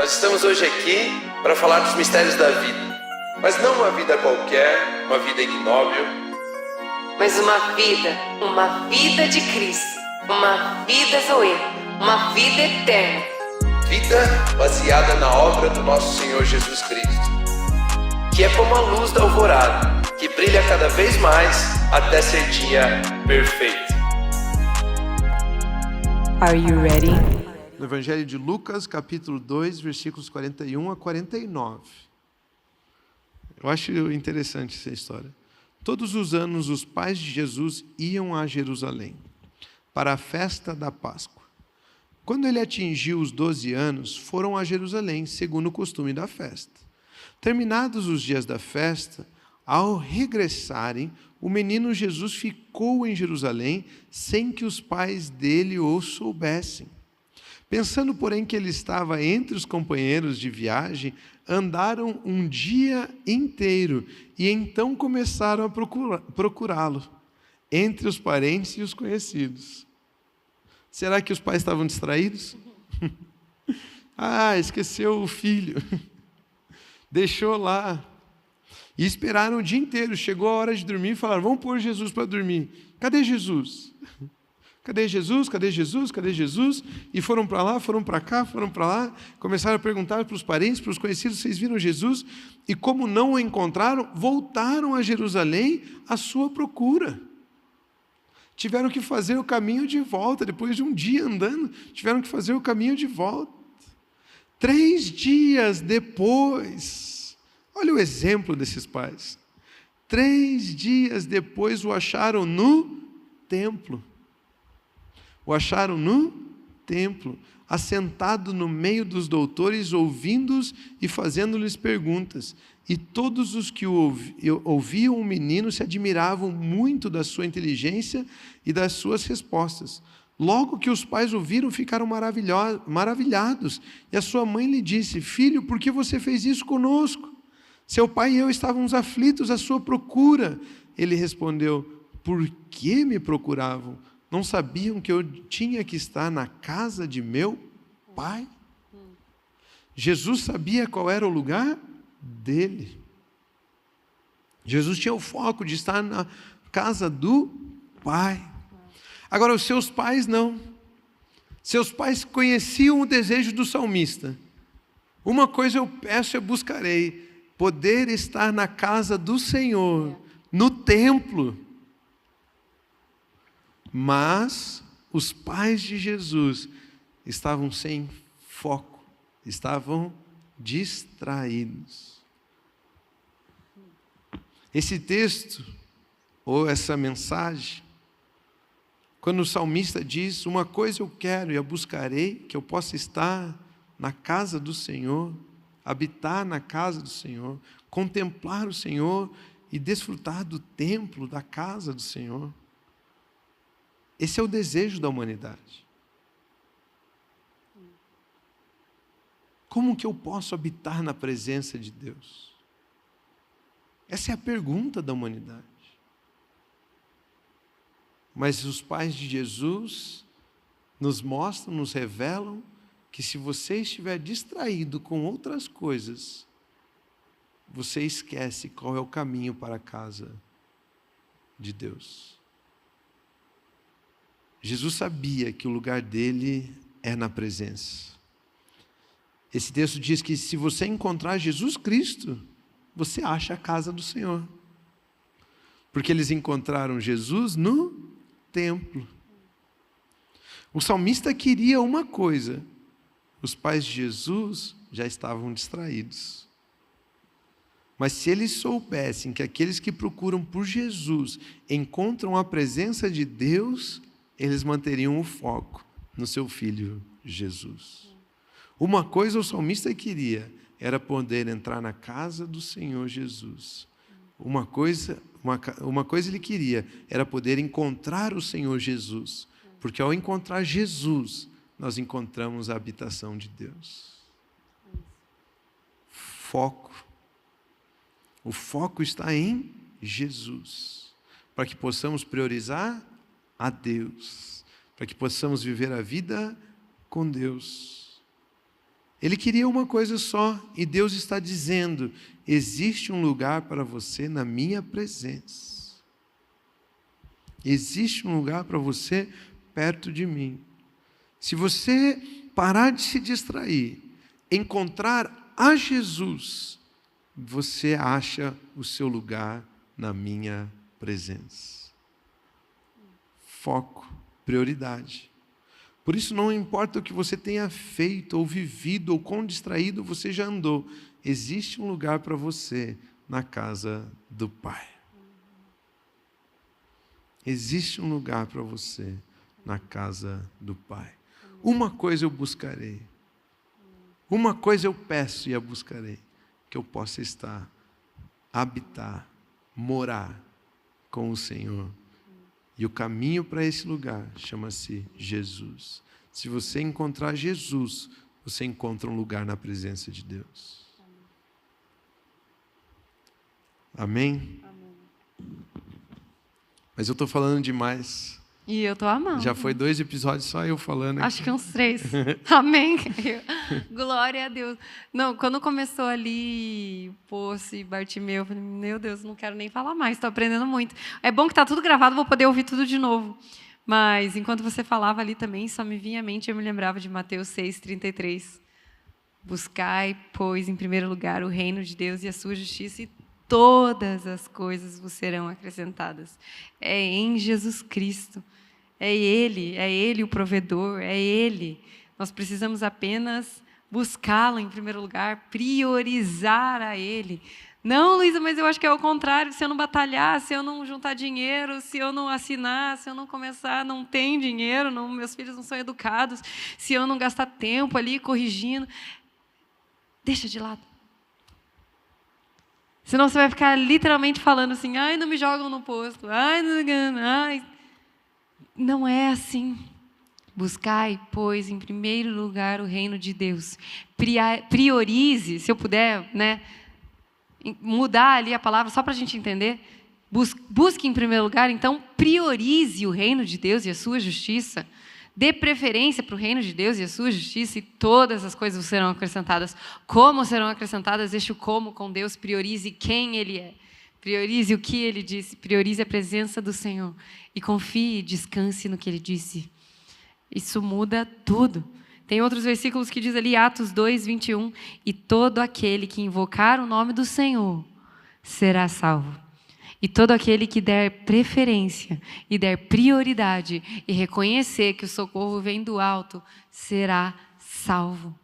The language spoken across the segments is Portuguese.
Nós estamos hoje aqui para falar dos mistérios da vida, mas não uma vida qualquer, uma vida ignóbil, mas uma vida de Cristo, uma vida Zoe, uma vida eterna. Vida baseada na obra do nosso Senhor Jesus Cristo, que é como a luz da alvorada, que brilha cada vez mais até ser dia perfeito. Are you ready? No Evangelho de Lucas, capítulo 2, versículos 41 a 49. Eu acho interessante essa história. Todos os anos, os pais de Jesus iam a Jerusalém para a festa da Páscoa. Quando ele atingiu os 12 anos, foram a Jerusalém, segundo o costume da festa. Terminados os dias da festa, ao regressarem, o menino Jesus ficou em Jerusalém sem que os pais dele o soubessem. Pensando, porém, que ele estava entre os companheiros de viagem, andaram um dia inteiro e então começaram a procurá-lo entre os parentes e os conhecidos. Será que os pais estavam distraídos? Esqueceu o filho. Deixou lá. E esperaram o dia inteiro. Chegou a hora de dormir e falaram: vamos pôr Jesus para dormir. Cadê Jesus? Cadê Jesus? Cadê Jesus? Cadê Jesus? E foram para lá, foram para cá, foram para lá. Começaram a perguntar para os parentes, para os conhecidos: vocês viram Jesus? E como não o encontraram, voltaram a Jerusalém à sua procura. Tiveram que fazer o caminho de volta. Depois de um dia andando, tiveram que fazer o caminho de volta. 3 dias depois, olha o exemplo desses pais. 3 dias depois o acharam no templo. O acharam no templo, assentado no meio dos doutores, ouvindo-os e fazendo-lhes perguntas. E todos os que ouviam o menino se admiravam muito da sua inteligência e das suas respostas. Logo que os pais o viram, ficaram maravilhados. E a sua mãe lhe disse: filho, por que você fez isso conosco? Seu pai e eu estávamos aflitos à sua procura. Ele respondeu: por que me procuravam? Não sabiam que eu tinha que estar na casa de meu pai? Jesus sabia qual era o lugar dele. Jesus tinha o foco de estar na casa do pai. Agora, os seus pais não. Seus pais conheciam o desejo do salmista. Uma coisa eu peço e buscarei: poder estar na casa do Senhor, no templo. Mas os pais de Jesus estavam sem foco, estavam distraídos. Esse texto, ou essa mensagem, quando o salmista diz: uma coisa eu quero e a buscarei, que eu possa estar na casa do Senhor, habitar na casa do Senhor, contemplar o Senhor e desfrutar do templo, da casa do Senhor. Esse é o desejo da humanidade. Como que eu posso habitar na presença de Deus? Essa é a pergunta da humanidade. Mas os pais de Jesus nos mostram, nos revelam que se você estiver distraído com outras coisas, você esquece qual é o caminho para a casa de Deus. Jesus sabia que o lugar dele é na presença. Esse texto diz que se você encontrar Jesus Cristo, você acha a casa do Senhor. Porque eles encontraram Jesus no templo. O salmista queria uma coisa: os pais de Jesus já estavam distraídos. Mas se eles soubessem que aqueles que procuram por Jesus encontram a presença de Deus, eles manteriam o foco no seu filho Jesus. Uma coisa o salmista queria, era poder entrar na casa do Senhor Jesus. Uma coisa ele queria, era poder encontrar o Senhor Jesus. Porque ao encontrar Jesus, nós encontramos a habitação de Deus. Foco. O foco está em Jesus. Para que possamos priorizar a Deus, para que possamos viver a vida com Deus. Ele queria uma coisa só, e Deus está dizendo: existe um lugar para você na minha presença. Existe um lugar para você perto de mim. Se você parar de se distrair, encontrar a Jesus, você acha o seu lugar na minha presença. Foco, prioridade. Por isso não importa o que você tenha feito ou vivido ou quão distraído você já andou, existe um lugar para você na casa do Pai. Existe um lugar para você na casa do Pai. Uma coisa eu buscarei. Uma coisa eu peço e a buscarei. Que eu possa estar, habitar, morar com o Senhor. E o caminho para esse lugar chama-se Jesus. Se você encontrar Jesus, você encontra um lugar na presença de Deus. Amém? Mas eu estou falando demais. E eu tô amando. Já foi 2 episódios só eu falando aqui. Acho que uns 3. Amém. Glória a Deus. Não, quando começou ali, Poço e Bartimeu, eu falei, meu Deus, não quero nem falar mais, estou aprendendo muito. É bom que está tudo gravado, vou poder ouvir tudo de novo. Mas, enquanto você falava ali também, só me vinha à mente, eu me lembrava de Mateus 6,33. Buscai, pois, em primeiro lugar, o reino de Deus e a sua justiça, e todas as coisas vos serão acrescentadas. É em Jesus Cristo. É Ele o provedor, é Ele. Nós precisamos apenas buscá-lo em primeiro lugar, priorizar a Ele. Não, Luísa, mas eu acho que é o contrário. Se eu não batalhar, se eu não juntar dinheiro, se eu não assinar, se eu não começar, não tem dinheiro, não, meus filhos não são educados, se eu não gastar tempo ali corrigindo, deixa de lado. Senão você vai ficar literalmente falando assim, ai, não me jogam no posto, ai, não, ai. Não é assim. Buscai, pois, em primeiro lugar o reino de Deus. Priorize, se eu puder, né, mudar ali a palavra, só para a gente entender. Busque em primeiro lugar, então, priorize o reino de Deus e a sua justiça. Dê preferência para o reino de Deus e a sua justiça, e todas as coisas serão acrescentadas. Como serão acrescentadas? Deixe o como com Deus, priorize quem Ele é. Priorize o que Ele disse, priorize a presença do Senhor. E confie, descanse no que Ele disse. Isso muda tudo. Tem outros versículos que diz ali, Atos 2, 21, e todo aquele que invocar o nome do Senhor será salvo. E todo aquele que der preferência e der prioridade e reconhecer que o socorro vem do alto, será salvo.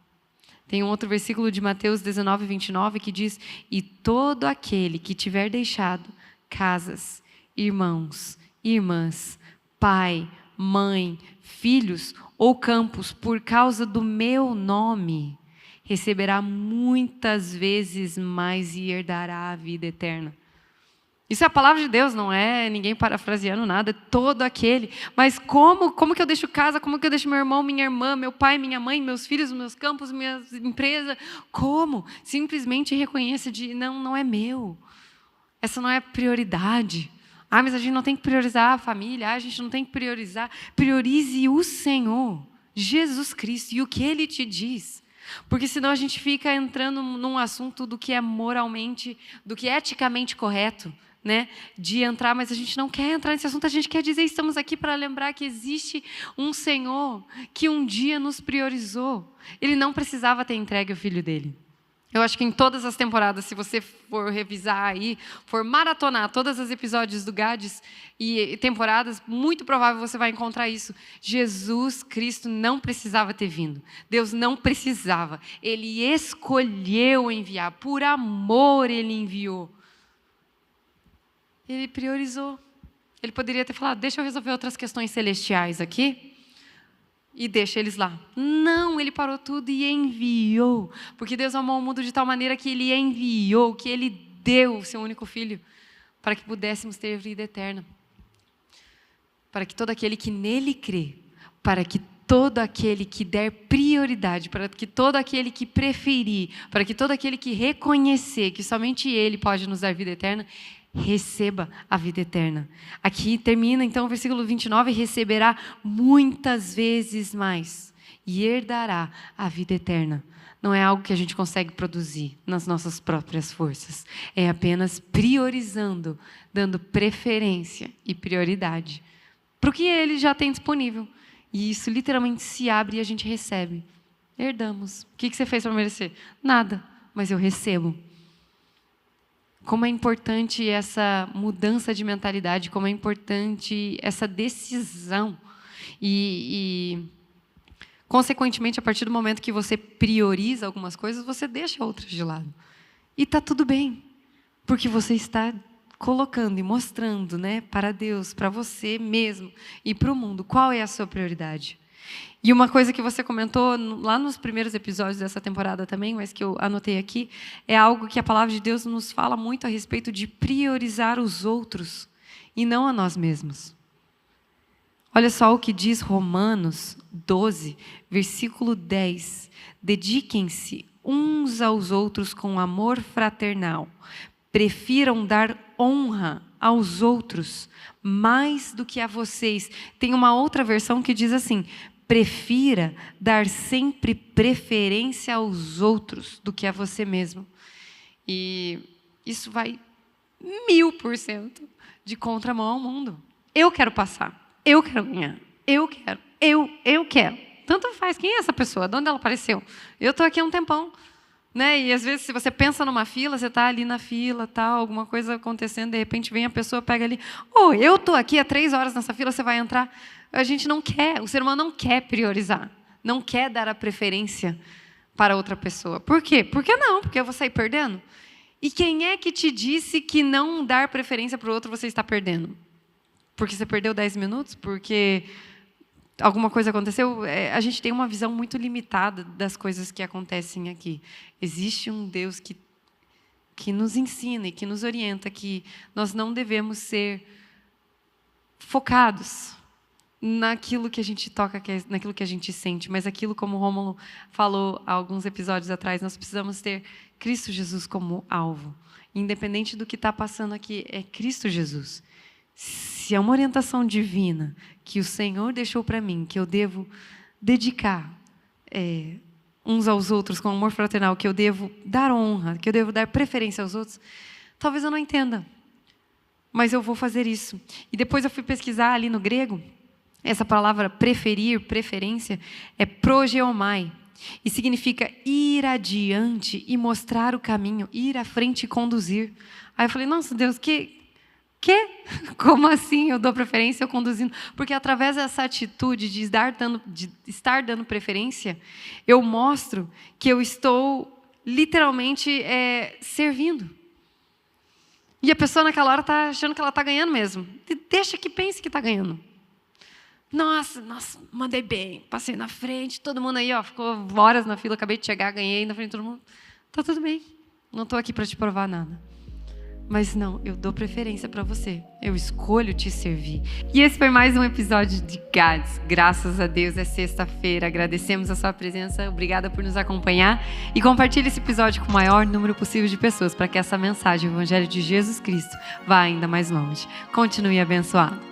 Tem um outro versículo de Mateus 19, 29 que diz, e todo aquele que tiver deixado casas, irmãos, irmãs, pai, mãe, filhos ou campos por causa do meu nome, receberá muitas vezes mais e herdará a vida eterna. Isso é a palavra de Deus, não é ninguém parafraseando nada, é todo aquele. Mas como que eu deixo casa, como que eu deixo meu irmão, minha irmã, meu pai, minha mãe, meus filhos, meus campos, minha empresa? Como? Simplesmente reconheça não é meu. Essa não é prioridade. Ah, mas a gente não tem que priorizar a família, a gente não tem que priorizar. Priorize o Senhor, Jesus Cristo, e o que Ele te diz. Porque senão a gente fica entrando num assunto do que é moralmente, do que é eticamente correto, né, de entrar, mas a gente não quer entrar nesse assunto, a gente quer dizer, estamos aqui para lembrar que existe um Senhor que um dia nos priorizou. Ele não precisava ter entregue o Filho dele. Eu acho que em todas as temporadas, se você for revisar aí, for maratonar todos os episódios do Gades e temporadas, muito provável você vai encontrar isso. Jesus Cristo não precisava ter vindo. Deus não precisava. Ele escolheu enviar. Por amor Ele enviou. Ele priorizou. Ele poderia ter falado, deixa eu resolver outras questões celestiais aqui e deixa eles lá. Não, Ele parou tudo e enviou. Porque Deus amou o mundo de tal maneira que Ele enviou, que Ele deu o seu único Filho para que pudéssemos ter vida eterna. Para que todo aquele que nele crê, para que todo aquele que der prioridade, para que todo aquele que preferir, para que todo aquele que reconhecer que somente Ele pode nos dar vida eterna, receba a vida eterna. Aqui termina então o versículo 29, receberá muitas vezes mais. e herdará a vida eterna. Não é algo que a gente consegue produzir nas nossas próprias forças. É apenas priorizando, dando preferência e prioridade para o que Ele já tem disponível. E isso literalmente se abre e a gente recebe. Herdamos. O que você fez para merecer? Nada, mas eu recebo. Como é importante essa mudança de mentalidade, como é importante essa decisão. Consequentemente, a partir do momento que você prioriza algumas coisas, você deixa outras de lado. E está tudo bem, porque você está colocando e mostrando, né, para Deus, para você mesmo e para o mundo, qual é a sua prioridade. E uma coisa que você comentou lá nos primeiros episódios dessa temporada também, mas que eu anotei aqui, é algo que a palavra de Deus nos fala muito a respeito de priorizar os outros e não a nós mesmos. Olha só o que diz Romanos 12, versículo 10. Dediquem-se uns aos outros com amor fraternal. Prefiram dar honra aos outros mais do que a vocês. Tem uma outra versão que diz assim: prefira dar sempre preferência aos outros do que a você mesmo. E isso vai 1000% de contramão ao mundo. Eu quero passar. Eu quero ganhar, eu quero. Tanto faz, quem é essa pessoa? De onde ela apareceu? Eu estou aqui há um tempão. Né? E às vezes, se você pensa numa fila, você está ali na fila, tal, alguma coisa acontecendo, de repente vem a pessoa, pega ali, eu estou aqui há 3 horas nessa fila, você vai entrar. A gente não quer, o ser humano não quer priorizar, não quer dar a preferência para outra pessoa. Por quê? Porque não, porque eu vou sair perdendo. E quem é que te disse que não dar preferência para o outro você está perdendo? Porque você perdeu 10 minutos? Porque alguma coisa aconteceu? A gente tem uma visão muito limitada das coisas que acontecem aqui. Existe um Deus que nos ensina e que nos orienta que nós não devemos ser focados naquilo que a gente toca, naquilo que a gente sente, mas aquilo, como o Rômulo falou há alguns episódios atrás, nós precisamos ter Cristo Jesus como alvo. Independente do que está passando aqui, é Cristo Jesus. Se é uma orientação divina que o Senhor deixou para mim, que eu devo dedicar uns aos outros com amor fraternal, que eu devo dar honra, que eu devo dar preferência aos outros, talvez eu não entenda, mas eu vou fazer isso. E depois eu fui pesquisar ali no grego, essa palavra preferir, preferência, é progeomai, e significa ir adiante e mostrar o caminho, ir à frente e conduzir. Aí eu falei, nossa Deus, que? Como assim eu dou preferência eu conduzindo? Porque através dessa atitude de estar dando preferência, eu mostro que eu estou literalmente servindo. E a pessoa naquela hora está achando que ela está ganhando mesmo. Deixa que pense que está ganhando. Nossa, mandei bem, passei na frente, todo mundo aí, ficou horas na fila, acabei de chegar, ganhei na frente de todo mundo. Tá tudo bem, não estou aqui para te provar nada. Mas não, eu dou preferência para você. Eu escolho te servir. E esse foi mais um episódio de Gades. Graças a Deus é sexta-feira. Agradecemos a sua presença. Obrigada por nos acompanhar. E compartilhe esse episódio com o maior número possível de pessoas para que essa mensagem, o Evangelho de Jesus Cristo, vá ainda mais longe. Continue abençoado.